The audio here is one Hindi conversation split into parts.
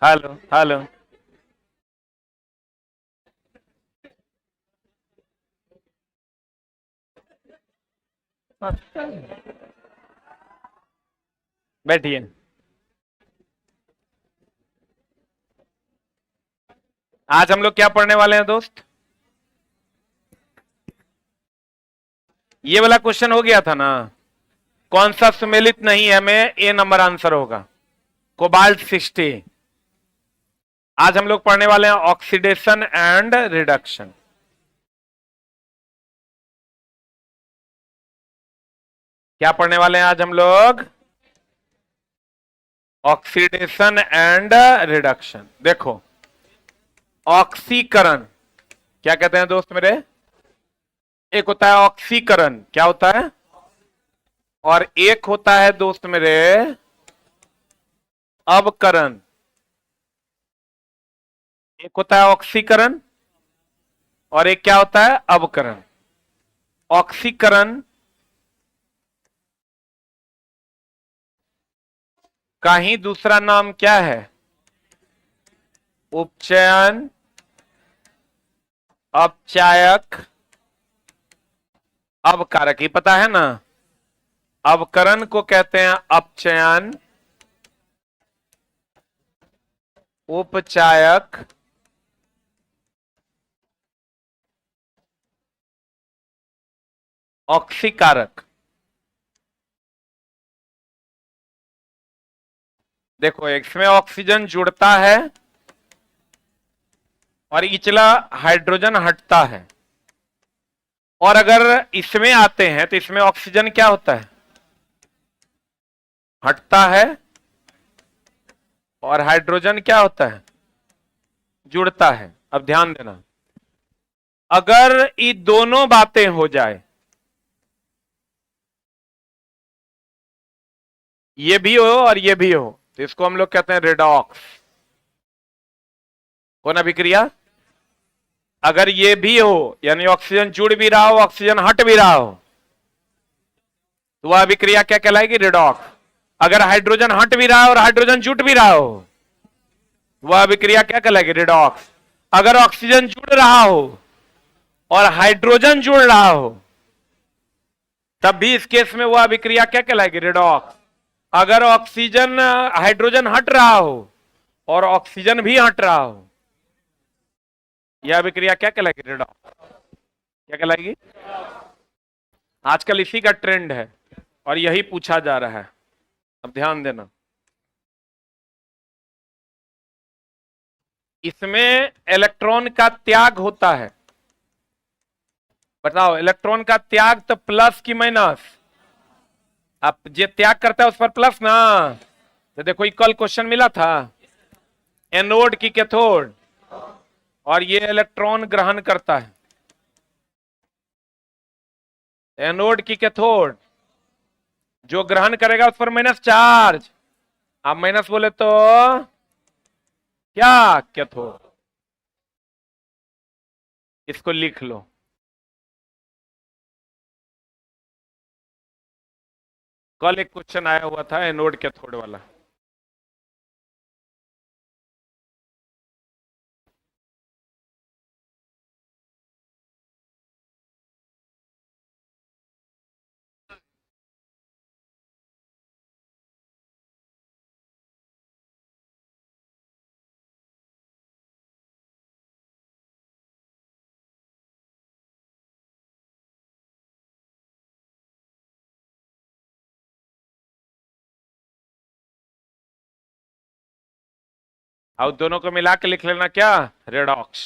Hello hello. बैठिए। आज हम लोग क्या पढ़ने वाले हैं दोस्त? ये वाला क्वेश्चन हो गया था ना? कौन सा सुमेलित नहीं है में ए नंबर आंसर होगा? कोबाल्ट 60। आज हम लोग पढ़ने वाले हैं ऑक्सीडेशन एंड रिडक्शन। क्या पढ़ने वाले हैं आज हम लोग? Oxidation and reduction. देखो, ऑक्सीकरण क्या कहते हैं दोस्त मेरे? एक होता है ऑक्सीकरण, क्या होता है? और एक होता है दोस्त मेरे अवकरण। एक होता है ऑक्सीकरण और एक क्या होता है? अवकरण। ऑक्सीकरण का ही दूसरा नाम क्या है? उपचयन, अपचायक, अवकारक। ही पता है ना? अवकरण को कहते हैं अपचयन, उपचायक, ऑक्सीकारक। देखो, इसमें ऑक्सीजन जुड़ता है और इचला हाइड्रोजन हटता है। और अगर इसमें आते हैं तो इसमें ऑक्सीजन क्या होता है? हटता है। और हाइड्रोजन क्या होता है? जुड़ता है। अब ध्यान देना, अगर ये दोनों बातें हो जाए, ये भी हो और ये भी हो, तो इसको हम लोग कहते हैं रेडॉक्स। कौन अभिक्रिया? अगर ये भी हो, यानी ऑक्सीजन जुड़ भी रहा हो, ऑक्सीजन हट भी रहा हो, तो वह अभिक्रिया क्या कहलाएगी? रेडॉक्स। अगर हाइड्रोजन हट भी रहा हो और हाइड्रोजन जुट भी रहा हो, वह अभिक्रिया क्या कहलाएगी? रेडॉक्स। अगर ऑक्सीजन जुड़ रहा हो और हाइड्रोजन जुड़ रहा हो, तब भी इस केस में वह अभिक्रिया क्या कहलाएगी? रेडॉक्स। अगर ऑक्सीजन हाइड्रोजन हट रहा हो और ऑक्सीजन भी हट रहा हो, यह अभिक्रिया क्या कहलाएगी? रेडॉक्स। क्या कहलाएगी? आजकल इसी का ट्रेंड है और यही पूछा जा रहा है। अब ध्यान देना, इसमें इलेक्ट्रॉन का त्याग होता है। बताओ, इलेक्ट्रॉन का त्याग तो प्लस की माइनस? अब जो त्याग करता है उस पर प्लस ना। तो देखो, कल क्वेश्चन मिला था, एनोड की कैथोड, और ये इलेक्ट्रॉन ग्रहण करता है। एनोड की कैथोड, जो ग्रहण करेगा उस पर माइनस चार्ज। आप माइनस बोले तो क्या? कैथोड। इसको लिख लो। कल एक क्वेश्चन आया हुआ था एनोड कैथोड वाला। और दोनों को मिला के लिख लेना क्या? रेडॉक्स।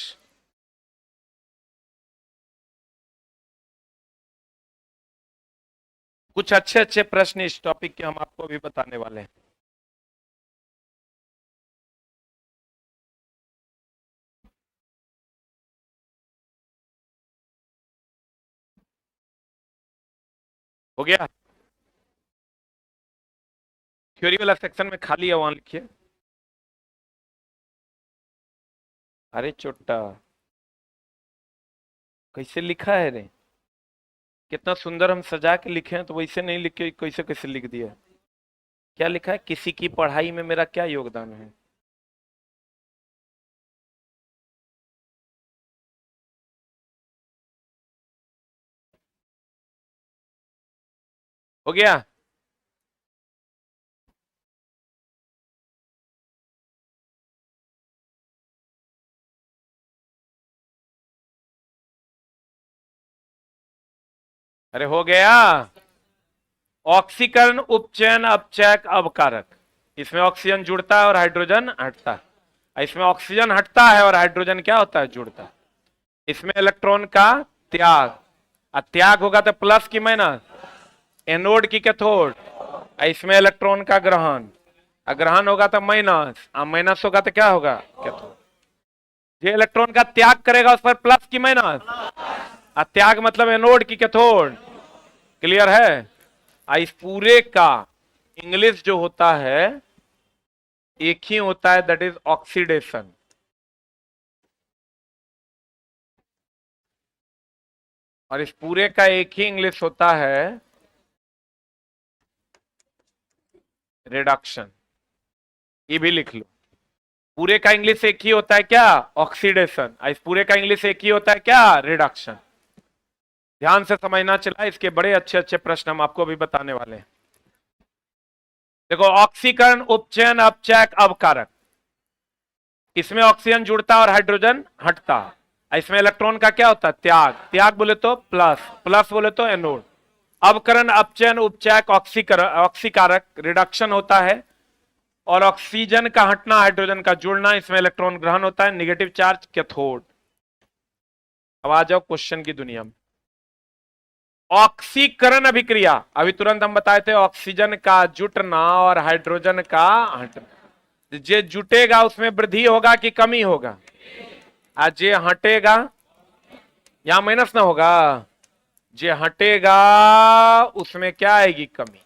कुछ अच्छे अच्छे प्रश्न इस टॉपिक के हम आपको भी बताने वाले हैं। हो गया? थ्योरी वाला सेक्शन में खाली है, वहां लिखिए। अरे चोट्टा, कैसे लिखा है रे? कितना सुंदर हम सजा के लिखे हैं, तो वैसे नहीं लिखे, कैसे कैसे लिख दिया? क्या लिखा है? किसी की पढ़ाई में मेरा क्या योगदान है? हो गया। अरे हो गया। ऑक्सीकरण, उपचयन, अपचयक, अवकारक। इसमें ऑक्सीजन जुड़ता है और हाइड्रोजन हटता है। इसमें ऑक्सीजन हटता है और हाइड्रोजन क्या होता है, जुड़ता है। इसमें इलेक्ट्रॉन का त्याग, और त्याग होगा तो प्लस की माइनस, एनोड की कैथोड। इसमें इलेक्ट्रॉन का ग्रहण, ग्रहण होगा तो माइनस, माइनस होगा तो क्या होगा, कैथोड। जो इलेक्ट्रॉन का त्याग करेगा उस पर प्लस की माइनस, और त्याग मतलब एनोड की कैथोड। क्लियर है। इस पूरे का इंग्लिश जो होता है एक ही होता है, दैट इज ऑक्सीडेशन। और इस पूरे का एक ही इंग्लिश होता है रिडक्शन। ये भी लिख लो। पूरे का इंग्लिश एक ही होता है क्या, ऑक्सीडेशन। इस पूरे का इंग्लिश एक ही होता है क्या, रिडक्शन। ध्यान से समझना चला, इसके बड़े अच्छे अच्छे प्रश्न हम आपको अभी बताने वाले हैं। देखो, ऑक्सीकरण, उपचयन, अपचयक, अवकारक। इसमें ऑक्सीजन जुड़ता है और हाइड्रोजन हटता है। इसमें इलेक्ट्रॉन का क्या होता है, त्याग। त्याग बोले तो प्लस, प्लस बोले तो एनोड। अवकरण, अपचयन, उपचयक, ऑक्सीकरण, ऑक्सीकारक, रिडक्शन होता है। और ऑक्सीजन का हटना, हाइड्रोजन का जुड़ना, इसमें इलेक्ट्रॉन ग्रहण होता है, निगेटिव चार्ज, कैथोड। अब आ जाओ क्वेश्चन की दुनिया में। ऑक्सीकरण अभिक्रिया, अभी तुरंत हम बताए थे, ऑक्सीजन का जुटना और हाइड्रोजन का हटना। जे जुटेगा उसमें वृद्धि होगा कि कमी होगा, आज जे हटेगा, यहां माइनस ना होगा, जे हटेगा उसमें क्या आएगी, कमी।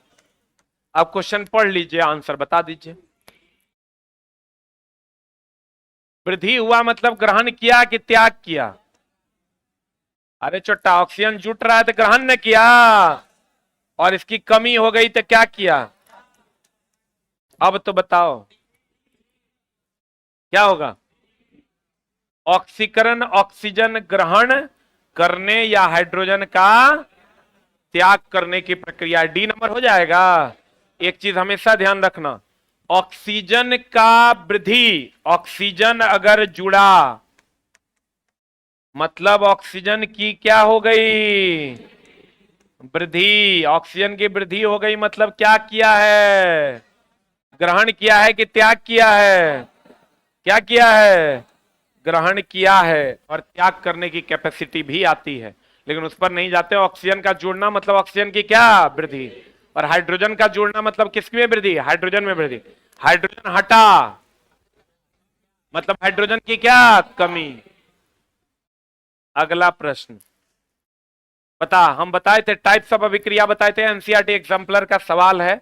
अब क्वेश्चन पढ़ लीजिए, आंसर बता दीजिए। वृद्धि हुआ मतलब ग्रहण किया कि त्याग किया। अरे छोटा, ऑक्सीजन जुट रहा है तो ग्रहण ने किया, और इसकी कमी हो गई तो क्या किया। अब तो बताओ क्या होगा। ऑक्सीकरण, ऑक्सीजन ग्रहण करने या हाइड्रोजन का त्याग करने की प्रक्रिया, डी नंबर हो जाएगा। एक चीज हमेशा ध्यान रखना, ऑक्सीजन का वृद्धि, ऑक्सीजन अगर जुड़ा मतलब ऑक्सीजन की क्या हो गई, वृद्धि। ऑक्सीजन की वृद्धि हो गई मतलब क्या किया है, ग्रहण किया है कि त्याग किया है, क्या किया है, ग्रहण किया है। और त्याग करने की कैपेसिटी भी आती है, लेकिन उस पर नहीं जाते। ऑक्सीजन का जुड़ना मतलब ऑक्सीजन की क्या, वृद्धि। और हाइड्रोजन का जुड़ना मतलब किसमें वृद्धि, हाइड्रोजन में वृद्धि। हाइड्रोजन हटा मतलब हाइड्रोजन की क्या, कमी। अगला प्रश्न, बता, हम बताए थे टाइप्स ऑफ अभिक्रिया, बताए थे, एनसीईआरटी एग्जाम्पलर का सवाल है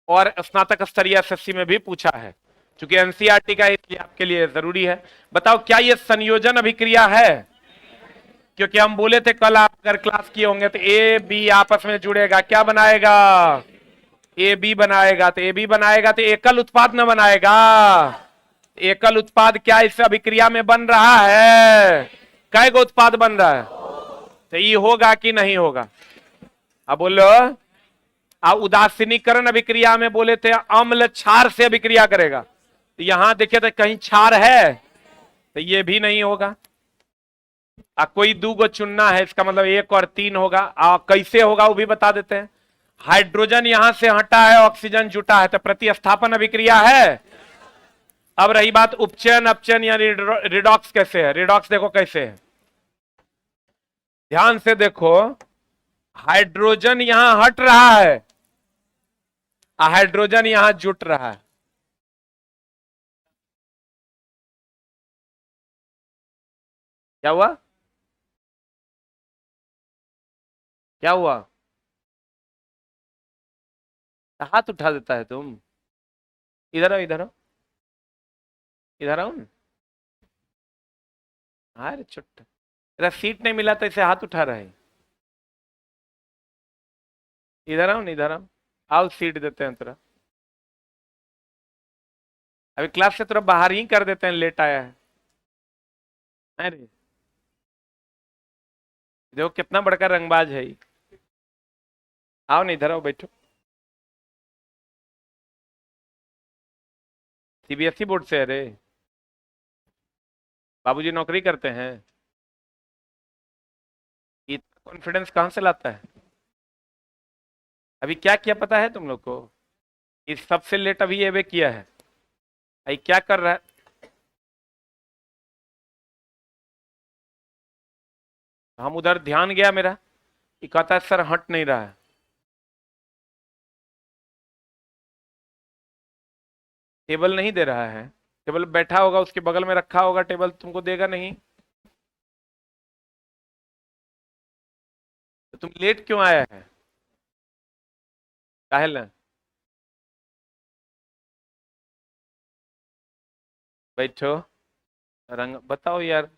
और स्नातक स्तरीय एसएससी में भी पूछा है, क्योंकि एनसीईआरटी का इसलिए आपके लिए जरूरी है। बताओ क्या ये संयोजन अभिक्रिया है, क्योंकि हम बोले थे कल, आप अगर क्लास किए होंगे तो ए बी आपस में जुड़ेगा, क्या बनाएगा, ए बी बनाएगा। तो ए बी बनाएगा तो एकल उत्पाद न बनाएगा। एकल उत्पाद क्या इस अभिक्रिया में बन रहा है, कै गो उत्पाद बन रहा है, तो ये होगा कि नहीं होगा। अब बोलो, उदासीनीकरण अभिक्रिया में बोले थे अम्ल क्षार से अभिक्रिया करेगा, तो यहां देखिए तो कहीं क्षार है, तो ये भी नहीं होगा। कोई दो गो चुनना है, इसका मतलब 1 और 3 होगा। कैसे होगा वो भी बता देते हैं। हाइड्रोजन यहां से हटा है, ऑक्सीजन जुटा है, तो प्रतिस्थापन अभिक्रिया है। अब रही बात उपचयन, अपचयन या रिडॉक्स कैसे है। रिडॉक्स देखो कैसे है, ध्यान से देखो। हाइड्रोजन यहां हट रहा है, हाइड्रोजन यहां जुट रहा है। क्या हुआ, क्या हुआ, हाथ उठा देता है तुम। इधर आओ, इधर आओ, इधर आओ ना। अरे छुट्टा, तेरा सीट नहीं मिला तो इसे हाथ उठा रहा है। इधर आओ ना, इधर आओ, आओ सीट देते हैं तेरा। अभी क्लास से तेरा बाहर ही कर देते हैं, लेट आया है। अरे देखो कितना बड़का रंगबाज है। आओ नहीं, इधर आओ, बैठो। सीबीएसई बोर्ड से? अरे बाबूजी नौकरी करते हैं। इतना कॉन्फिडेंस कहाँ से लाता है? अभी क्या किया पता है तुम लोग को? इस सबसे लेट अभी ये वे किया है। भाई क्या कर रहा है? हम उधर ध्यान गया मेरा, ये कहता है सर हट नहीं रहा है। टेबल नहीं दे रहा है। टेबल बैठा होगा, उसके बगल में रखा होगा टेबल, तुमको देगा नहीं। तो तुम लेट क्यों आया है? काहेला? बैठो। रंग बताओ यार।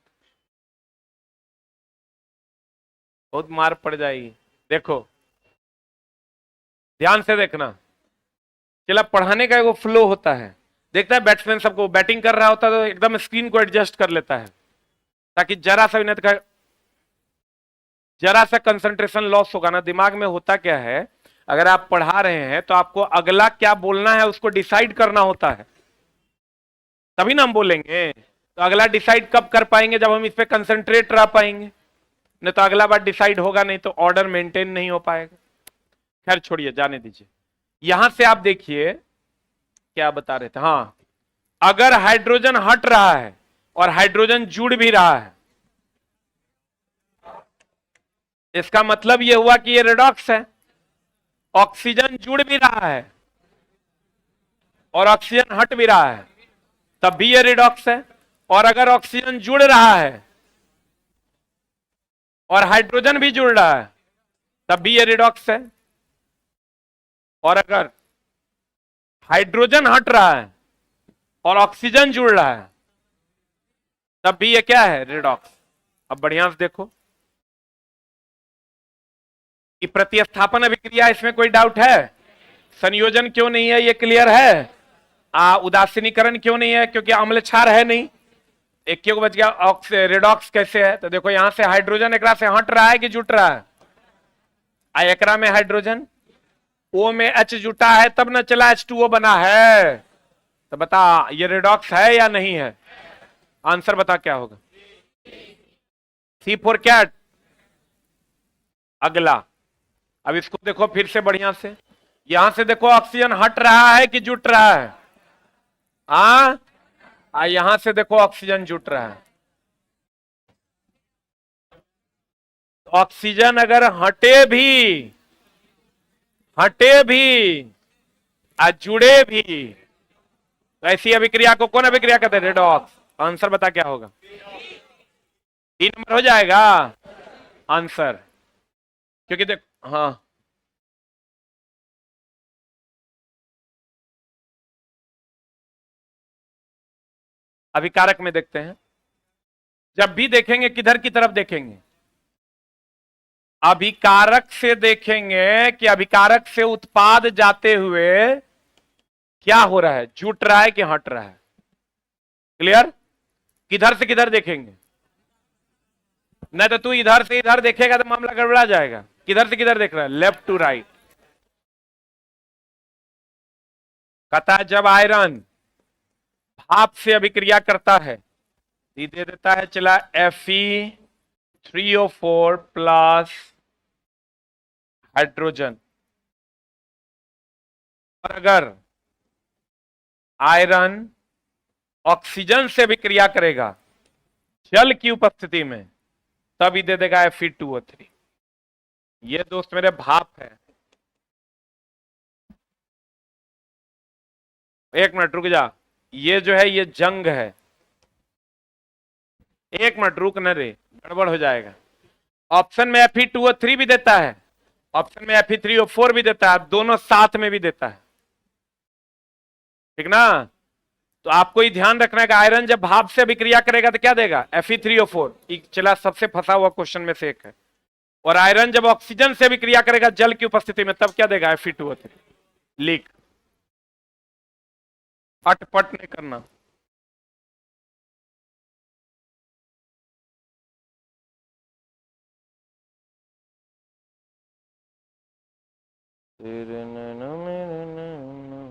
बहुत मार पड़ जाएगी। देखो, ध्यान से देखना। चला, पढ़ाने का एगो फ्लो होता है। देखता है बैट्समैन सबको बैटिंग कर रहा होता है तो एकदम स्क्रीन को एडजस्ट कर लेता है, ताकि जरा सा भी नहीं तो जरा सा कंसंट्रेशन लॉस होगा ना। दिमाग में होता क्या है, अगर आप पढ़ा रहे हैं तो आपको अगला क्या बोलना है उसको डिसाइड करना होता है, तभी ना हम बोलेंगे। तो अगला डिसाइड कब कर पाएंगे? जब हम इस पे कंसंट्रेट रह पाएंगे। नहीं तो अगला बार डिसाइड होगा नहीं तो ऑर्डर मेंटेन नहीं हो पाएगा। खैर छोड़िए, जाने दीजिए। यहां से आप देखिए क्या बता रहे थे। हाँ, अगर हाइड्रोजन हट रहा है और हाइड्रोजन जुड़ भी रहा है, इसका मतलब यह हुआ कि यह रेडॉक्स है। ऑक्सीजन जुड़ भी रहा है और ऑक्सीजन हट भी रहा है, तब भी यह रिडॉक्स है। और अगर ऑक्सीजन जुड़ रहा है और हाइड्रोजन भी जुड़ रहा है, तब भी यह रिडॉक्स है। और अगर हाइड्रोजन हट रहा है और ऑक्सीजन जुड़ रहा है, तब भी यह क्या है? रिडॉक्स। अब बढ़िया से देखो कि प्रतिस्थापन अभिक्रिया, इसमें कोई डाउट है? संयोजन क्यों नहीं है, ये क्लियर है। उदासीनीकरण क्यों नहीं है? क्योंकि अम्ल क्षार है नहीं। एक क्यों बच गया? रिडॉक्स कैसे है? तो देखो यहां से हाइड्रोजन एकरा से हट रहा है कि जुट रहा है? एकरा में हाइड्रोजन ओ में एच जुटा है, तब ना चला H2O बना है। तो बता ये रिडॉक्स है या नहीं है? आंसर बता क्या होगा? C4 क्या? अगला। अब इसको देखो फिर से बढ़िया से। यहां से देखो ऑक्सीजन हट रहा है कि जुट रहा है? यहां से देखो ऑक्सीजन जुट रहा है। ऑक्सीजन अगर हटे भी जुड़े भी, तो ऐसी अभिक्रिया को कौन अभिक्रिया कहते हैं? रेडॉक्स। आंसर बता क्या होगा? 3 नंबर हो जाएगा आंसर। क्योंकि देख, हाँ, अभिकारक में देखते हैं। जब भी देखेंगे किधर की तरफ देखेंगे? अभिकारक से देखेंगे कि अभिकारक से उत्पाद जाते हुए क्या हो रहा है, जुट रहा है कि हट रहा है। क्लियर? किधर से किधर देखेंगे? नहीं तो तू इधर से इधर देखेगा तो मामला गड़बड़ा जाएगा। किधर से किधर देख रहा है? Left to right. कहता है जब आयरन भाप से अभिक्रिया करता है, दे देता है चला Fe3O4 प्लस हाइड्रोजन। और अगर आयरन ऑक्सीजन से अभिक्रिया करेगा जल की उपस्थिति में, तभी दे देगा Fe2O3। ये दोस्त मेरे भाप है। एक मिनट रुक जा, ये जो है ये जंग है। एक मिनट रुक न रे, गड़बड़ हो जाएगा। ऑप्शन में Fe2O3 भी देता है, ऑप्शन में Fe3O4 भी देता है, दोनों साथ में भी देता है। ठीक ना? तो आपको ही ध्यान रखना है कि आयरन जब भाप से अभिक्रिया करेगा तो क्या देगा? Fe3O4। चला सबसे फंसा हुआ क्वेश्चन में से एक है। और आयरन जब ऑक्सीजन से अभिक्रिया करेगा जल की उपस्थिति में, तब क्या देगा? Fe2O3। लीक। अटपट नहीं करना। तेरे नैनों मेरे नैनों।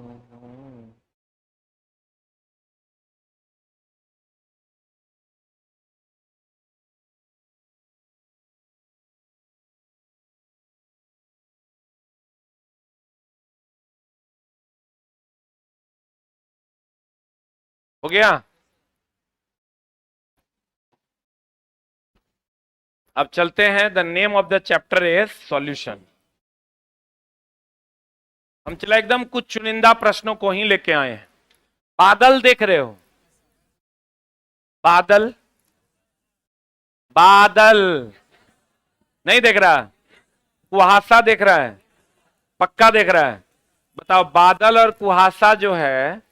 हो गया। अब चलते हैं, the name of the chapter is solution. हम चला एकदम कुछ चुनिंदा प्रश्नों को ही लेके आए हैं। बादल देख रहे हो? बादल, बादल नहीं देख रहा? कुहासा देख रहा है? पक्का देख रहा है? बताओ, बादल और कुहासा जो है,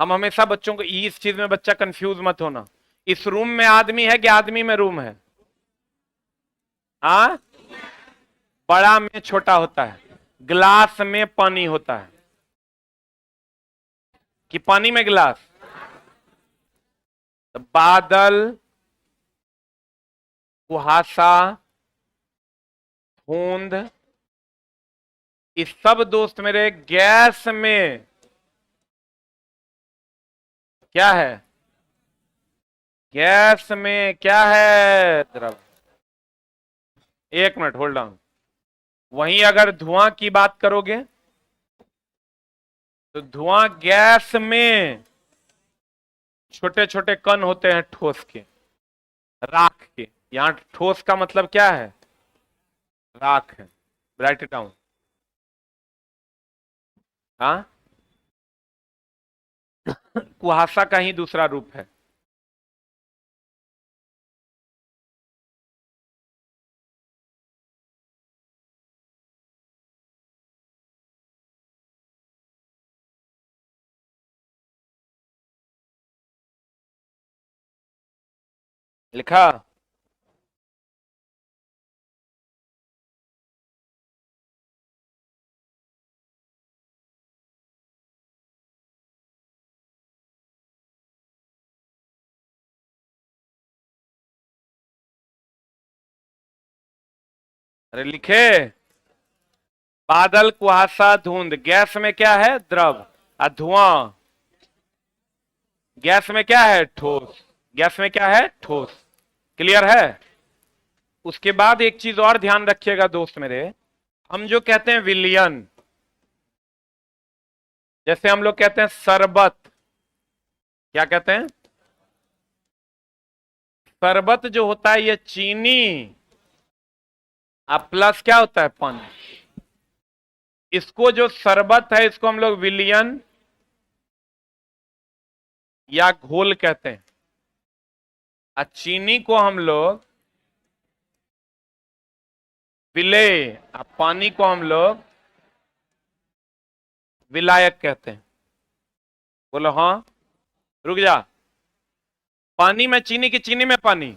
हम हमेशा बच्चों को, इस चीज में बच्चा कंफ्यूज मत होना, इस रूम में आदमी है कि आदमी में रूम है? हाँ, बड़ा में छोटा होता है, गिलास में पानी होता है कि पानी में गिलास? तो बादल, कुहासा, बूंद, इस सब दोस्त मेरे गैस में क्या है? गैस में क्या है? द्रव। एक मिनट होल्ड ऑन। वहीं अगर धुआं की बात करोगे तो धुआं गैस में छोटे छोटे कण होते हैं ठोस के, राख के। यहां ठोस का मतलब क्या है? राख है। Right it down. हाँ, कुहासा का ही दूसरा रूप है। लिखा? अरे लिखे। बादल, कुहासा, धुंध, गैस में क्या है? द्रव। और धुआं गैस में क्या है? ठोस। गैस में क्या है? ठोस। क्लियर है? उसके बाद एक चीज और ध्यान रखिएगा दोस्त मेरे, हम जो कहते हैं विलियन, जैसे हम लोग कहते हैं शरबत, क्या कहते हैं? शरबत जो होता है ये चीनी, अब प्लस क्या होता है? पानी। इसको जो शरबत है इसको हम लोग विलियन या घोल कहते हैं, और चीनी को हम लोग विलेय, और पानी को हम लोग विलायक कहते हैं। बोलो हाँ। रुक जा। पानी में चीनी की चीनी में पानी?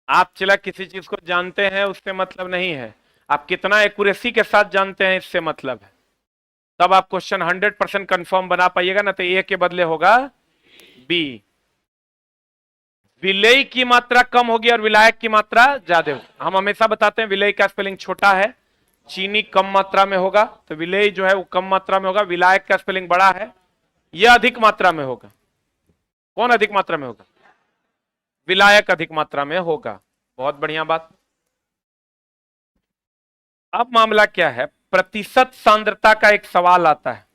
आप चला किसी चीज को जानते हैं उससे मतलब नहीं है, आप कितना एक्यूरेसी के साथ जानते हैं इससे मतलब है। तब आप क्वेश्चन 100% कंफर्म बना पाइएगा, ना तो ए के बदले होगा बी। विलेय की मात्रा कम होगी और विलायक की मात्रा ज्यादा होगी। हम हमेशा बताते हैं विलेय का स्पेलिंग छोटा है, चीनी कम मात्रा में होगा, तो विलेय जो है वो कम मात्रा में होगा। विलायक का स्पेलिंग बड़ा है, यह अधिक मात्रा में होगा। कौन अधिक मात्रा में होगा? विलायक अधिक मात्रा में होगा। बहुत बढ़िया बात। अब मामला क्या है, प्रतिशत सांद्रता का एक सवाल आता है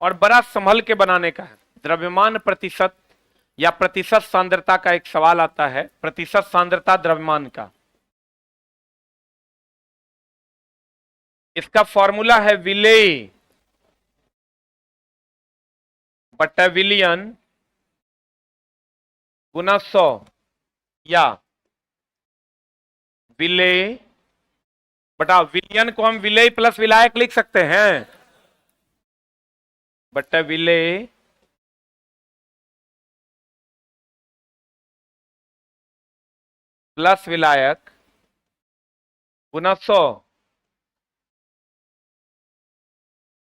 और बड़ा संभल के बनाने का है। द्रव्यमान प्रतिशत या प्रतिशत सांद्रता का एक सवाल आता है, प्रतिशत सांद्रता द्रव्यमान का। इसका फॉर्मूला है विलेय बटा विलियन गुना 100, या विलेय बटा विलियन को हम विलेय प्लस विलायक लिख सकते हैं, बटा विलेय प्लस विलायक गुना 100।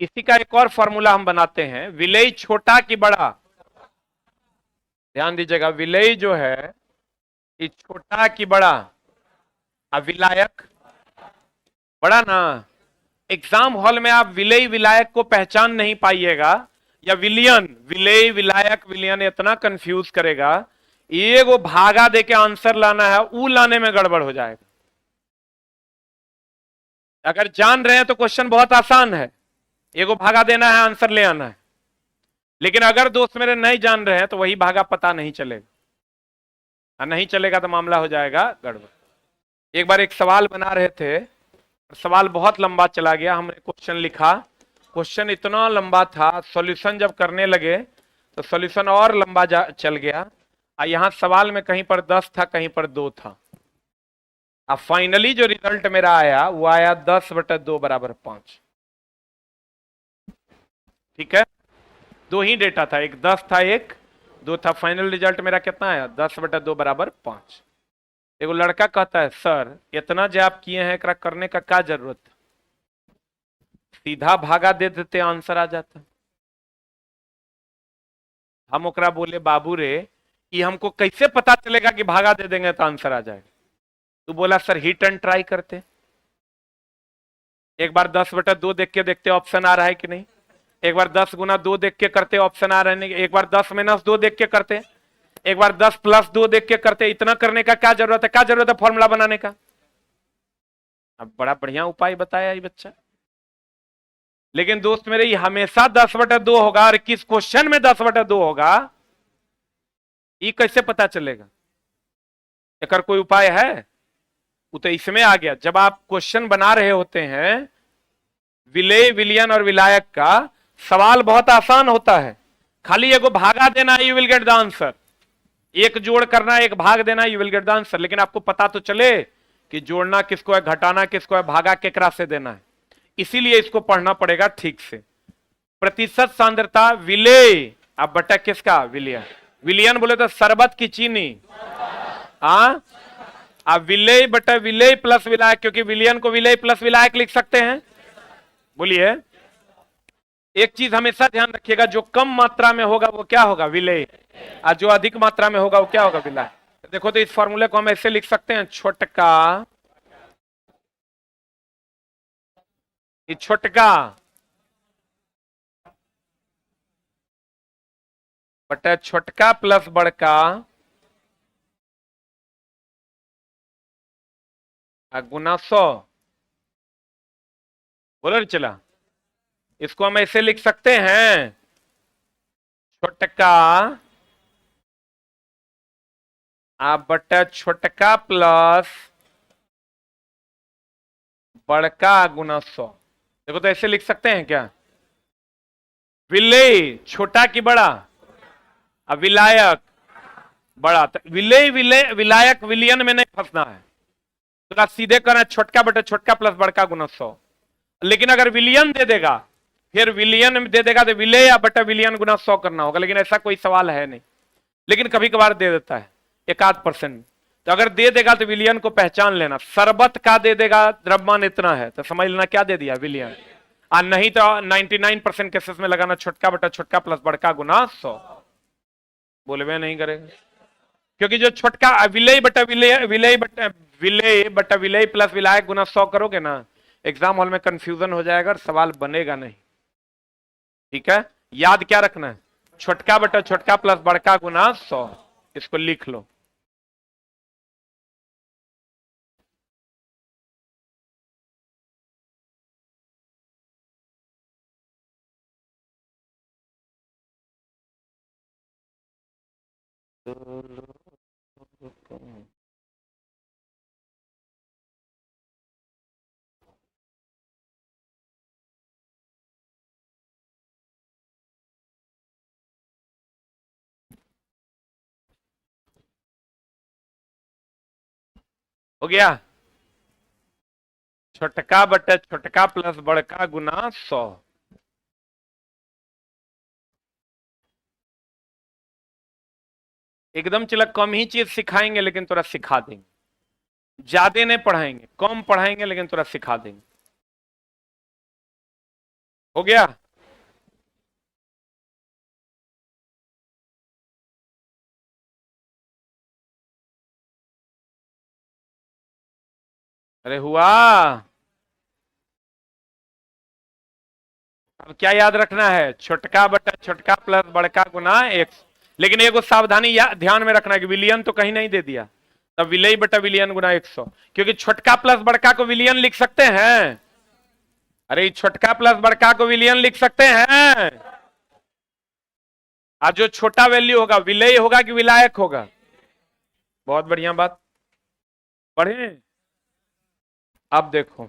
इसी का एक और फॉर्मूला हम बनाते हैं, विलेय छोटा कि बड़ा? ध्यान दीजिएगा, विलेय जो है ये छोटा कि बड़ा? अविलायक बड़ा ना। एग्जाम हॉल में आप विलेय विलायक को पहचान नहीं पाइएगा, या विलियन, विलेय विलायक विलियन इतना कंफ्यूज करेगा, ये वो भागा दे के आंसर लाना है, ऊ लाने में गड़बड़ हो जाएगा। अगर जान रहे हैं तो क्वेश्चन बहुत आसान है, एगो भागा देना है, आंसर ले आना है। लेकिन अगर दोस्त मेरे नहीं जान रहे हैं तो वही भागा पता नहीं चलेगा, और नहीं चलेगा तो मामला हो जाएगा गड़बड़। एक बार एक सवाल बना रहे थे, सवाल बहुत लंबा चला गया, हमने क्वेश्चन लिखा, क्वेश्चन इतना लंबा था, सॉल्यूशन जब करने लगे तो सॉल्यूशन और लंबा चल गया। यहां सवाल में कहीं पर 10 था, कहीं पर 2 था। अब फाइनली जो रिजल्ट मेरा आया वो आया 10/2 बराबर 5। ठीक है, 2 ही डेटा था, एक 10 था, एक 2 था। फाइनल रिजल्ट मेरा कितना आया? 10/2 बराबर 5। एगो लड़का कहता है, सर इतना जो आप किए हैं एकरा करने का क्या जरूरत, सीधा भागा दे देते आंसर आ जाता। हम ओकरा बोले, बाबू रे ये हमको कैसे पता चलेगा कि भागा दे देंगे तो आंसर आ जाएगा? तू बोला सर हिट एंड ट्राई करते, एक बार 10/2 देख के देखते ऑप्शन आ रहा है कि नहीं, एक बार 10 गुना 2 देख के करते ऑप्शन आ रहा है नहीं, एक बार 10-2 देख के करते, एक बार 10+2 देख के करते। इतना करने का क्या जरूरत है, क्या जरूरत है फॉर्मूला बनाने का? अब बड़ा बढ़िया उपाय बताया ये बच्चा। लेकिन दोस्त मेरे, ये हमेशा 10/2 होगा, और किस क्वेश्चन में 10/2 होगा ये कैसे पता चलेगा? एक कोई उपाय है? वो तो इसमें आ गया, जब आप क्वेश्चन बना रहे होते हैं विलेय विलियन और विलायक का, सवाल बहुत आसान होता है, खाली एगो भागा देना, you will get the answer. एक जोड़ करना, एक भाग देना, you will get the answer. लेकिन आपको पता तो चले कि जोड़ना किसको है, घटाना किसको है, भागा केकरा से देना है। इसीलिए इसको पढ़ना पड़ेगा ठीक से। प्रतिशत सांद्रता विलेय, अब बटा किसका? विलियन। विलियन बोले तो शरबत की चीनी, हाँ। अब विलेय बटा विलेय प्लस विलायक, क्योंकि विलियन को विलेय प्लस विलायक लिख सकते हैं। बोलिए, एक चीज हमेशा ध्यान रखिएगा, जो कम मात्रा में होगा वो क्या होगा? विलेय, और जो अधिक मात्रा में होगा वो क्या होगा? विलायक। देखो तो इस फॉर्मूले को हम ऐसे लिख सकते हैं, छोटका, ये छोटका बटा छोटका प्लस बड़का गुना 100। बोलो चला, इसको हम ऐसे लिख सकते हैं, छोटका बटा छोटका प्लस बड़का गुना 100। देखो तो ऐसे लिख सकते हैं क्या? विलेय छोटा की बड़ा, अब विलायक बड़ा। तो विलेय विलेय विलायक विलियन में नहीं फंसना है, तो आप सीधे करना छोटका बटा छोटका प्लस बड़का गुना 100। लेकिन अगर विलियन दे देगा, फिर विलियन दे देगा तो विलेय या बटा विलियन गुना 100 करना होगा। लेकिन ऐसा कोई सवाल है नहीं, लेकिन कभी कभार दे देता है 1-8%। तो अगर दे देगा तो विलियन को पहचान लेना। शरबत का दे देगा द्रव्यमान इतना है तो समझ लेना क्या दे दिया? विलियन। और नहीं तो 99% केसेस में लगाना छोटका बटा छोटका प्लस बड़का गुना 100। बोलवे नहीं करेगा, क्योंकि जो छोटका विलेय बटा विलेय, विलेय बटा विलेय बटा विलेय प्लस विलायक गुना 100 करोगे ना, एग्जाम हॉल में कंफ्यूजन हो जाएगा और सवाल बनेगा नहीं। ठीक है, याद क्या रखना है? छोटका बटा छोटका प्लस बड़का गुना 100। इसको लिख लो। हो गया, छोटका बटा छोटका प्लस बड़का गुना 100। एकदम चला कम ही चीज सिखाएंगे, लेकिन थोड़ा सिखा देंगे, ज्यादा नहीं पढ़ाएंगे, कम पढ़ाएंगे लेकिन थोड़ा सिखा देंगे। हो गया। अरे हुआ। अब क्या याद रखना है, छोटका बटा छोटका प्लस बड़का गुना एक्स। लेकिन एगो सावधानी ध्यान में रखना है कि विलियन तो कहीं नहीं दे दिया, तब विलय बटा विलियन गुना 100, क्योंकि छोटका प्लस बड़का को विलियन लिख सकते हैं। अरे छोटका प्लस बड़का को विलियन लिख सकते हैं। आज जो छोटा वैल्यू होगा विलय होगा कि विलायक होगा। बहुत बढ़िया बात। पढ़े। अब देखो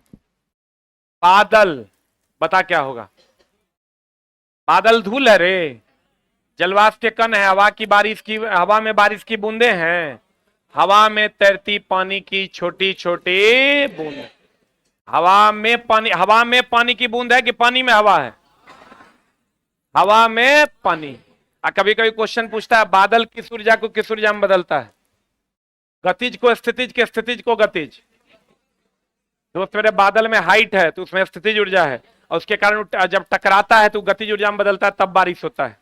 बादल, बता क्या होगा। बादल धूल है रे, जलवाष्प के कण है, हवा की बारिश की, हवा में बारिश की बूंदे हैं, हवा में तैरती पानी की छोटी छोटी बूंद। हवा में पानी की बूंद है कि पानी में हवा है। हवा में पानी। कभी कभी क्वेश्चन पूछता है बादल किस ऊर्जा को किस ऊर्जा में बदलता है, गतिज को स्थितिज के स्थितिज को गतिज। दोस्त मेरे बादल में हाइट है तो उसमें स्थितिज ऊर्जा है, और उसके कारण जब टकराता है तो गतिज ऊर्जा में बदलता है, तब बारिश होता है।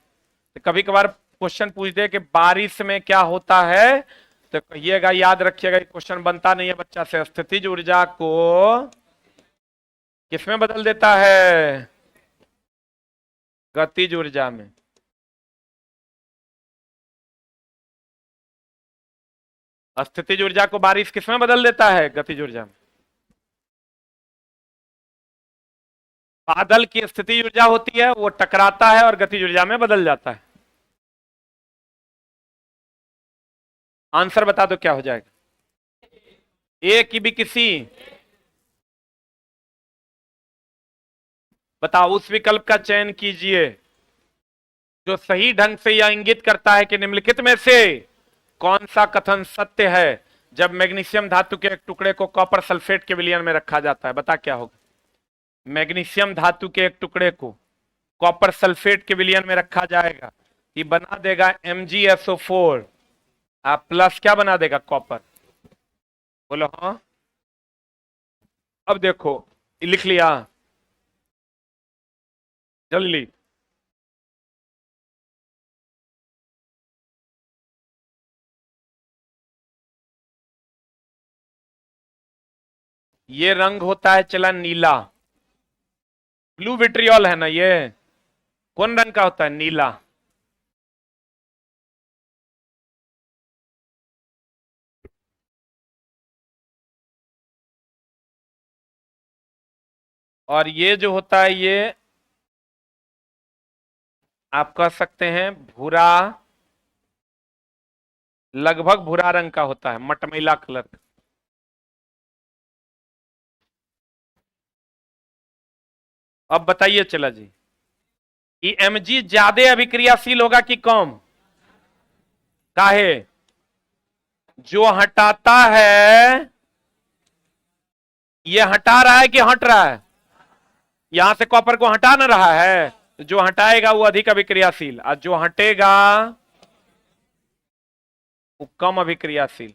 तो कभी कभार क्वेश्चन पूछ दे कि बारिश में क्या होता है, तो कहिएगा, याद रखिएगा, क्वेश्चन बनता नहीं है बच्चा से। स्थितिज ऊर्जा को किसमें बदल देता है, गतिज ऊर्जा में। स्थितिज ऊर्जा को बारिश किसमें बदल देता है, गतिज ऊर्जा में। बादल की स्थितिज ऊर्जा होती है, वो टकराता है और गतिज ऊर्जा में बदल जाता है। आंसर बता दो क्या हो जाएगा। ए की भी किसी, बताओ उस विकल्प का चयन कीजिए जो सही ढंग से यह इंगित करता है कि निम्नलिखित में से कौन सा कथन सत्य है जब मैग्नीशियम धातु के एक टुकड़े को कॉपर सल्फेट के विलयन में रखा जाता है। बता क्या होगा। मैग्नीशियम धातु के एक टुकड़े को कॉपर सल्फेट के विलयन में रखा जाएगा, ये बना देगा MgSO4, आप प्लस क्या बना देगा, कॉपर। बोलो हाँ। अब देखो लिख लिया जल्दी। ये रंग होता है चला नीला, ब्लू विट्रियल है ना, ये कौन रंग का होता है, नीला। और ये जो होता है ये आप कह सकते हैं भूरा, लगभग भूरा रंग का होता है, मटमैला कलर का। अब बताइए चला जी, कि Mg ज्यादा अभिक्रियाशील होगा कि कम, काहे, जो हटाता है, ये हटा रहा है कि हट रहा है, यहां से कॉपर को हटा ना रहा है, जो हटाएगा वो अधिक अभिक्रियाशील, और जो हटेगा वो कम अभिक्रियाशील।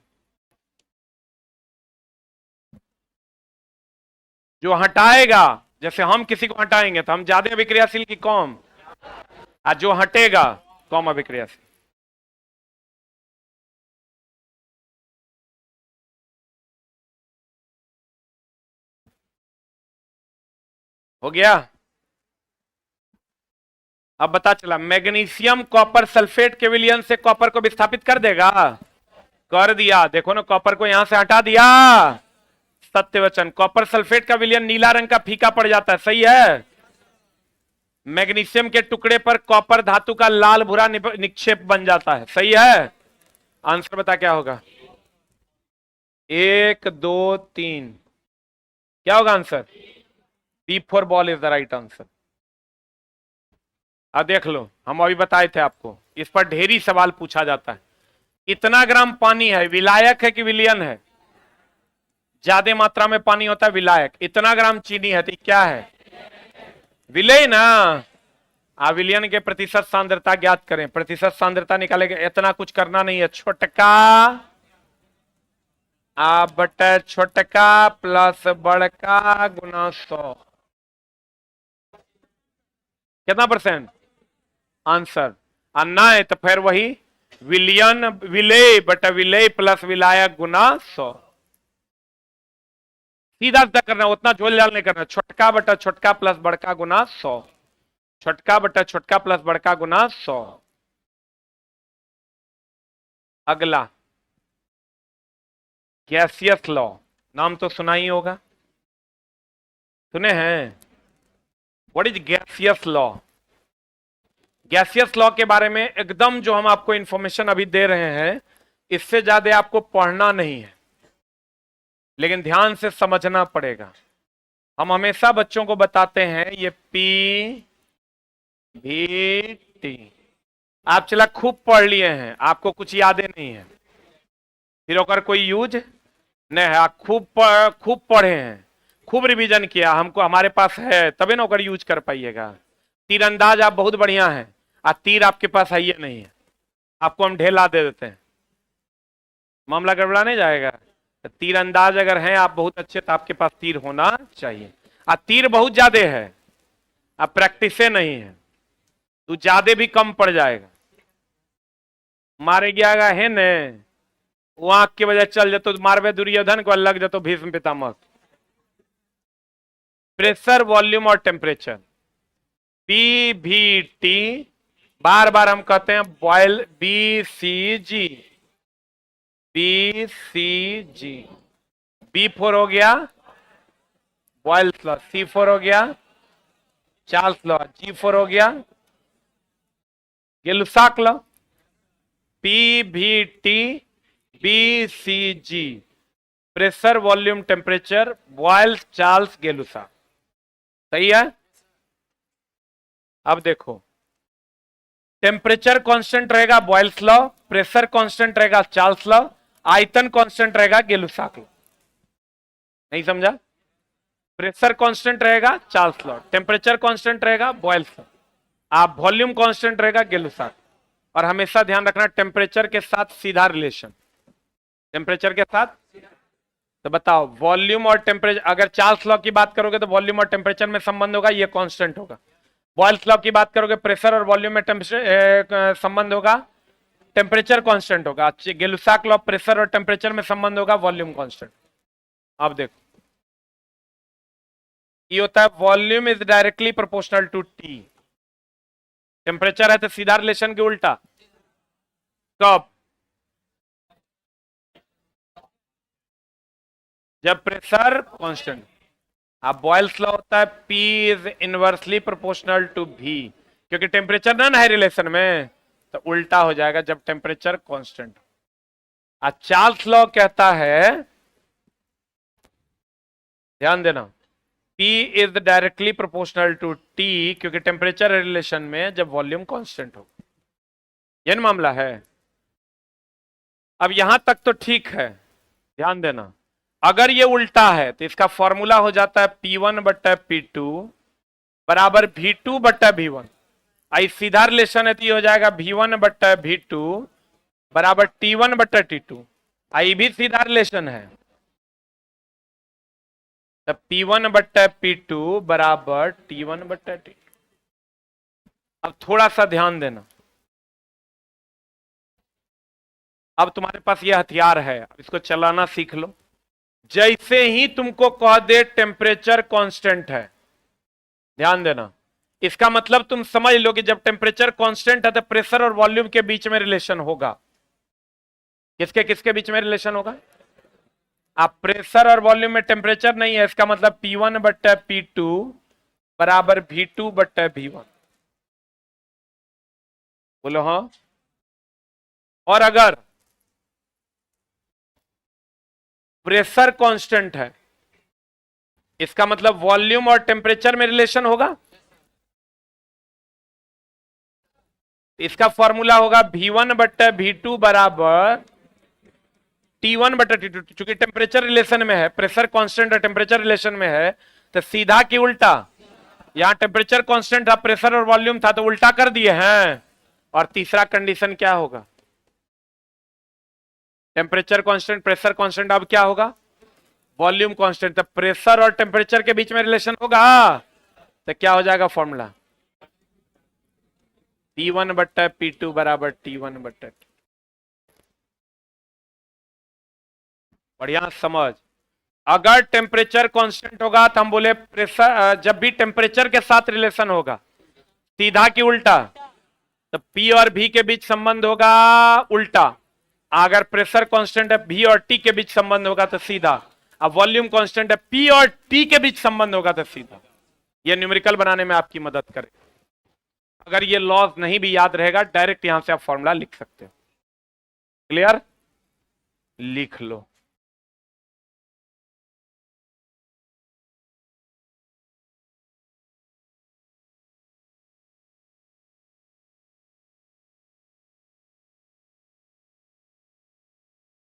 जो हटाएगा, जैसे हम किसी को हटाएंगे तो हम ज्यादा अभिक्रियाशील की कम, और जो हटेगा कम अभिक्रियाशील। हो गया। अब बता चला, मैग्नीशियम कॉपर सल्फेट के विलयन से कॉपर को विस्थापित कर देगा, कर दिया। देखो ना, कॉपर को यहां से हटा दिया, सत्य वचन। कॉपर सल्फेट का विलयन नीला रंग का फीका पड़ जाता है, सही है। मैग्नीशियम के टुकड़े पर कॉपर धातु का लाल भूरा निक्षेप बन जाता है, सही है। आंसर बता क्या होगा, 1 2 3, क्या होगा answer, B4 ball is the right answer. अब देख लो, हम अभी बताए थे आपको, इस पर ढेरी सवाल पूछा जाता है। इतना ग्राम पानी है, विलायक है कि विलयन है, ज्यादा मात्रा में पानी होता है विलायक। इतना ग्राम चीनी है तो क्या है, विलय ना। विलयन के प्रतिशत सांद्रता ज्ञात करें, प्रतिशत सांद्रता निकालेंगे, इतना कुछ करना नहीं है, छोटका बटा छोटका प्लस बड़का गुना 100, कितना परसेंट आंसर। अन्ना है तो फिर वही विलयन, विलय बटा विलय प्लस विलायक गुना 100। सीधा सीधा करना, उतना झोल झाल नहीं करना। छोटका बटा छोटका प्लस बड़का गुना 100, छोटका बटा छोटका प्लस बड़का गुना 100। अगला गैसियस लॉ, नाम तो सुना ही होगा, सुने हैं? What is gaseous law? Gaseous law के बारे में एकदम जो हम आपको इंफॉर्मेशन अभी दे रहे हैं, इससे ज्यादा आपको पढ़ना नहीं है, लेकिन ध्यान से समझना पड़ेगा। हम हमेशा बच्चों को बताते हैं ये पी भी टी, आप चला खूब पढ़ लिए हैं, आपको कुछ यादें नहीं है, फिर अगर कोई यूज नहीं है। आप खूब पढ़े हैं, खूब रिवीजन किया, हमको हमारे पास है तभी ना अगर यूज कर पाइएगा। तीरंदाज आप बहुत बढ़िया हैं, तीर आपके पास है ये नहीं है, आपको हम ढेला दे देते हैं, मामला गड़बड़ा नहीं जाएगा। तीरंदाज अगर हैं आप बहुत अच्छे, तो आपके पास तीर होना चाहिए। तीर बहुत ज्यादा है, अब प्रैक्टिस से नहीं है तो ज्यादा भी कम पड़ जाएगा। मारे गया है ने वो आंख के वजह चल जातो, मारवे दुर्योधन को लग जातो भीष्म पितामह। प्रेशर, वॉल्यूम और टेम्परेचर, पी भी टी, बार बार हम कहते हैं बॉयल, बी सी जी, बी सी जी। B4 हो गया बॉयल्स लॉ, C4 हो गया चार्ल्स लॉ, G4 हो गया गे-लुसाक लॉ। पी भी T B C G, pressure, volume, temperature, Boyle's, Charles, Gay Lussac. सही है? अब देखो, टेम्परेचर कांस्टेंट रहेगा बॉयल्स लॉ, प्रेशर कांस्टेंट रहेगा चार्ल्स लॉ, आयतन कांस्टेंट रहेगा गे-लुसाक लॉ। नहीं समझा? प्रेशर कांस्टेंट रहेगा चार्ल्स लॉ, टेम्परेचर कांस्टेंट रहेगा बॉयल्स लॉ, आप वॉल्यूम कांस्टेंट रहेगा गे-लुसाक। और हमेशा ध्यान रखना टेम्परेचर के साथ सीधा रिलेशन, टेम्परेचर के साथ। तो बताओ वॉल्यूम और टेम्परेचर, अगर चार्ल्स लॉ की बात करोगे तो वॉल्यूम और टेम्परेचर में संबंध होगा, ये कांस्टेंट होगा। बॉयल्स लॉ की बात करोगे प्रेशर और वॉल्यूम में संबंध होगा, टेम्परेचर कांस्टेंट होगा। गे-लुसाक लॉ प्रेशर और टेम्परेचर में संबंध होगा, वॉल्यूम कांस्टेंट। अब देखो ये होता है volume is directly proportional to T, temperature है तो सीधा रिलेशन के उल्टा। कब? जब प्रेशर कांस्टेंट। अब बॉयल्स लॉ होता है P is inversely proportional to V, क्योंकि टेम्परेचर ना है रिलेशन में, तो उल्टा हो जाएगा जब टेम्परेचर कांस्टेंट। चार्ल्स लॉ कहता है, ध्यान देना, P is directly proportional to T, क्योंकि टेम्परेचर रिलेशन में जब वॉल्यूम कांस्टेंट हो। यह मामला है। अब यहां तक तो ठीक है, ध्यान देना। अगर ये उल्टा है तो इसका फॉर्मूला हो जाता है P1 बट्टा P2 बराबर V2 बट्टा V1। आई सीधा रिलेशन है तो ये हो जाएगा V1 बट्टा V2 बराबर T1 बट्टा T2। आई भी सीधा रिलेशन है, तो P1 बट्टा P2 बराबर T1 बट्टा T2। अब थोड़ा सा ध्यान देना, अब तुम्हारे पास यह हथियार है, इसको चलाना सीख लो। जैसे ही तुमको कह दे टेम्परेचर कांस्टेंट है, ध्यान देना, इसका मतलब तुम समझ लो कि जब टेम्परेचर कांस्टेंट है तो प्रेशर और वॉल्यूम के बीच में रिलेशन होगा। किसके किसके बीच में रिलेशन होगा? आप प्रेशर और वॉल्यूम में टेम्परेचर नहीं है, इसका मतलब P1 बट्टा P2 बराबर V2 बट्टा V1। बोलो हाँ। और अगर प्रेशर कांस्टेंट है, इसका मतलब वॉल्यूम और टेम्परेचर में रिलेशन होगा, इसका फॉर्मूला होगा V1 बट्टा V2 बराबर T1 बट्टा T2। चूंकि टेम्परेचर रिलेशन में है, प्रेशर कांस्टेंट और टेम्परेचर रिलेशन में है, तो सीधा की उल्टा। यहां टेम्परेचर कांस्टेंट था, प्रेशर और वॉल्यूम था, तो उल्टा कर दिए हैं। और तीसरा कंडीशन क्या होगा? टेम्परेचर कांस्टेंट, प्रेशर कांस्टेंट, अब क्या होगा? Volume constant. तो प्रेशर और टेम्परेचर के बीच में रिलेशन होगा, तो क्या हो जाएगा फॉर्मूला? P1 बट्टा P2 बराबर T1 बट्टा T। बढ़िया समझ। अगर टेम्परेचर कांस्टेंट होगा तो हम बोले प्रेशर, जब भी टेम्परेचर के साथ रिलेशन होगा, सीधा की उल्टा, तो P और V के बीच संबंध होगा उल्टा। अगर प्रेशर कांस्टेंट है V और T के बीच संबंध होगा तो सीधा। अब वॉल्यूम कांस्टेंट है P और T के बीच संबंध होगा तो सीधा। यह न्यूमेरिकल बनाने में आपकी मदद करे। अगर ये लॉज नहीं भी याद रहेगा, डायरेक्ट यहां से आप फॉर्मूला लिख सकते हो। क्लियर? लिख लो।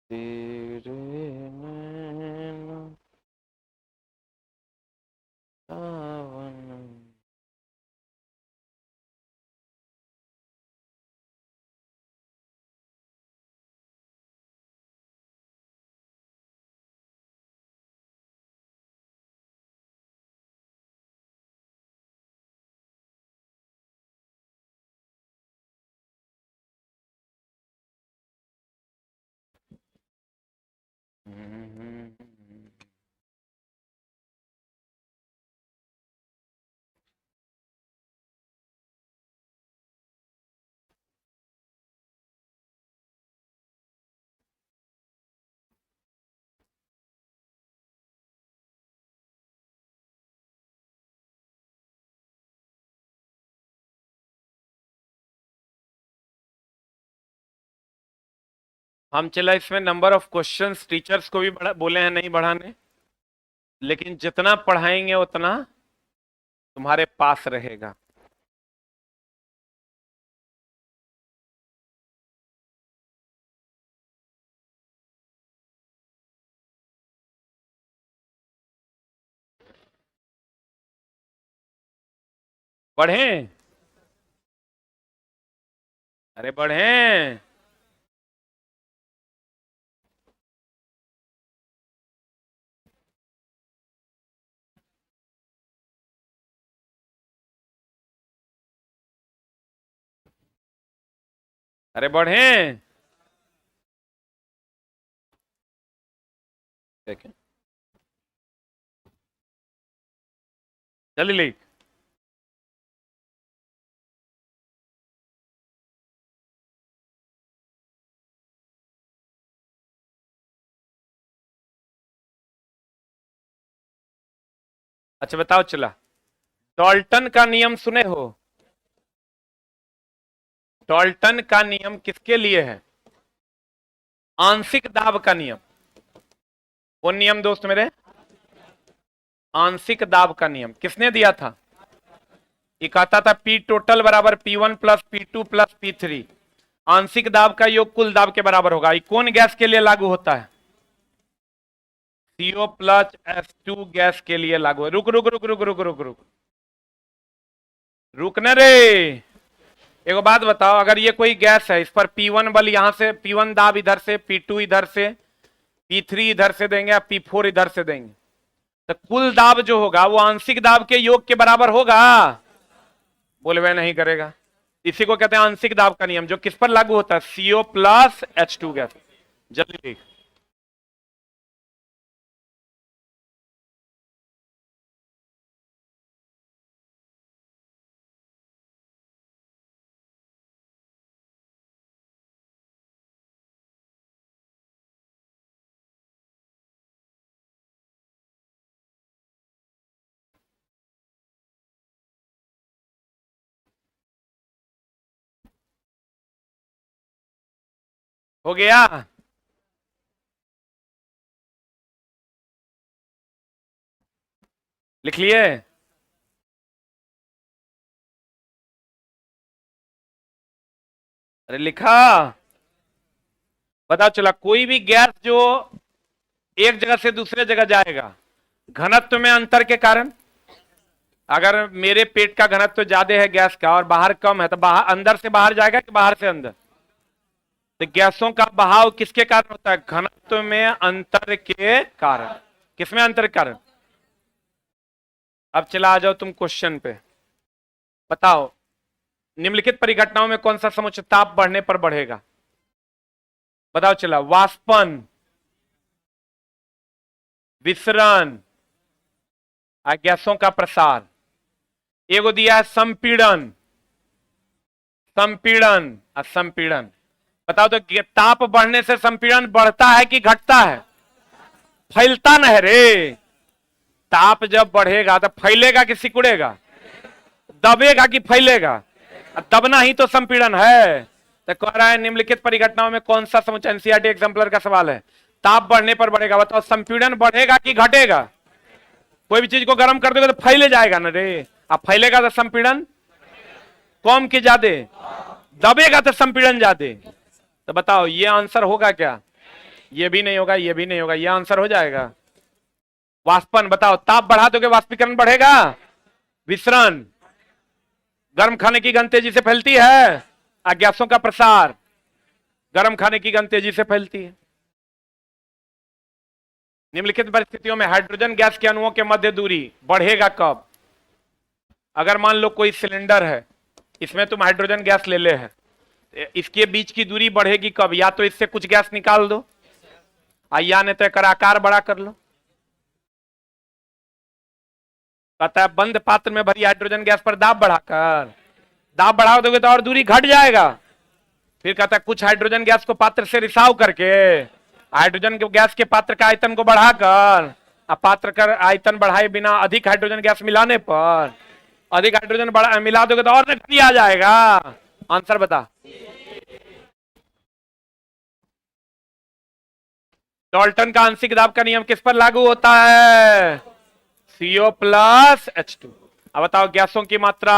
तेरे नैनो सावन। हम चला इसमें नंबर ऑफ क्वेश्चंस टीचर्स को भी बोले हैं नहीं बढ़ाने, लेकिन जितना पढ़ाएंगे उतना तुम्हारे पास रहेगा। बढ़े, अरे बढ़े। अरे बढ़े। देखें, चलिए लिख। अच्छा बताओ चला, डॉल्टन का नियम सुने हो? डॉल्टन का नियम किसके लिए है? आंशिक दाब का नियम। वो नियम दोस्त मेरे, आंशिक दाब का नियम किसने दिया था? ये कहता था P टोटल बराबर P1 plus P2 plus P3, आंशिक दाब का योग कुल दाब के बराबर होगा। ये कौन गैस के लिए लागू होता है? CO प्लस H2 गैस के लिए लागू है। रुक रुक रुक रुक रुक रुक रुक रुकने रे। एक बात बताओ, अगर ये कोई गैस है, इस पर P1 बल यहां से, P1 दाब इधर से, P2 इधर से, P3 इधर से देंगे, P4 इधर से देंगे, तो कुल दाब जो होगा वो आंशिक दाब के योग के बराबर होगा? बोले वह नहीं करेगा। इसी को कहते हैं आंशिक दाब का नियम, जो किस पर लागू होता है? CO plus H2 gas. जल्दी लिख। हो गया? लिख लिए? अरे लिखा? बताओ चला, कोई भी गैस जो एक जगह से दूसरे जगह जाएगा, घनत्व में अंतर के कारण, अगर मेरे पेट का घनत्व ज्यादा है गैस का और बाहर कम है, तो बाहर अंदर से बाहर जाएगा कि बाहर से अंदर? तो गैसों का बहाव किसके कारण होता है? घनत्व में अंतर के कारण। किसमें अंतर के कारण? अब चला आ जाओ तुम क्वेश्चन पे। बताओ, निम्नलिखित परिघटनाओं में कौन सा समुच्चय ताप बढ़ने पर बढ़ेगा? बताओ चला, वाष्पन, विसरण और गैसों का प्रसार। एगो दिया है संपीड़न, संपीड़न और संपीड़न। बताओ तो ताप बढ़ने से संपीड़न बढ़ता है कि घटता है? फैलता नहीं रे। ताप जब बढ़ेगा तो फैलेगा कि सिकुड़ेगा? दबेगा कि फैलेगा? दबना ही तो संपीड़न है। तो कह रहा है निम्नलिखित परिघटनाओं में कौन सा समुच्चय, एनसीईआरटी एग्जाम्पलर का सवाल है, ताप बढ़ने पर बढ़ेगा। बताओ संपीड़न बढ़ेगा कि घटेगा? कोई भी चीज को गर्म कर दोगे तो फैले जाएगा ना रे। अब फैलेगा तो संपीड़न कम के ज्यादा, दबेगा तो संपीड़न ज्यादा। तो बताओ ये आंसर होगा क्या? ये भी नहीं होगा, ये भी नहीं होगा, ये आंसर हो जाएगा वाष्पन। बताओ ताप बढ़ा दोगे वाष्पीकरण बढ़ेगा, विसरण गर्म खाने की गंध तेजी से फैलती है, गैसों का प्रसार गर्म खाने की गंध तेजी से फैलती है। निम्नलिखित परिस्थितियों में हाइड्रोजन गैस के अणुओं के मध्य दूरी बढ़ेगा कब? अगर मान लो कोई सिलेंडर है, इसमें तुम हाइड्रोजन गैस ले ले है, इसके बीच की दूरी बढ़ेगी कब? या तो इससे कुछ गैस निकाल दो, या नहीं तो कर आकार बड़ा कर लो। कहता है बंद पात्र में भरी हाइड्रोजन गैस पर दाब बढ़ाकर, दाब बढ़ा दोगे तो और दूरी घट जाएगा। फिर कहता है कुछ हाइड्रोजन गैस को पात्र से रिसाव करके हाइड्रोजन के गैस के पात्र का आयतन को बढ़ाकर, पात्र का आयतन बढ़ाए बिना अधिक हाइड्रोजन गैस मिलाने पर अधिक हाइड्रोजन मिला दोगे तो और घटी आ जाएगा। आंसर बता। डाल्टन का आंशिक दाब का नियम किस पर लागू होता है? CO plus H2। अब बताओ गैसों की मात्रा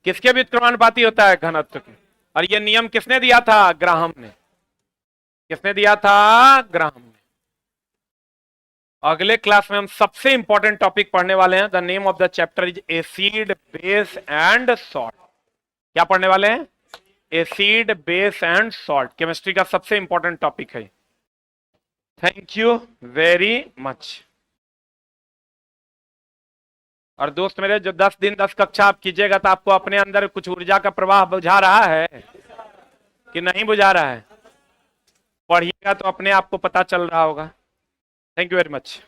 किसके व्युत्क्रमानुपाती होता है? घनत्व के। और ये नियम किसने दिया था? ग्राहम ने। किसने दिया था? ग्राहम ने। अगले क्लास में हम सबसे इंपॉर्टेंट टॉपिक पढ़ने वाले हैं। The name of the chapter is acid base and salt. क्या पढ़ने वाले हैं? Acid base and salt. Chemistry का सबसे इंपॉर्टेंट टॉपिक है। Thank you very much. और दोस्त मेरे, जो 10 दिन 10 कक्षा आप कीजिएगा तो आपको अपने अंदर कुछ ऊर्जा का प्रवाह बुझा रहा है कि नहीं बुझा रहा है? पढ़िएगा तो अपने आप को पता चल रहा होगा। Thank you very much.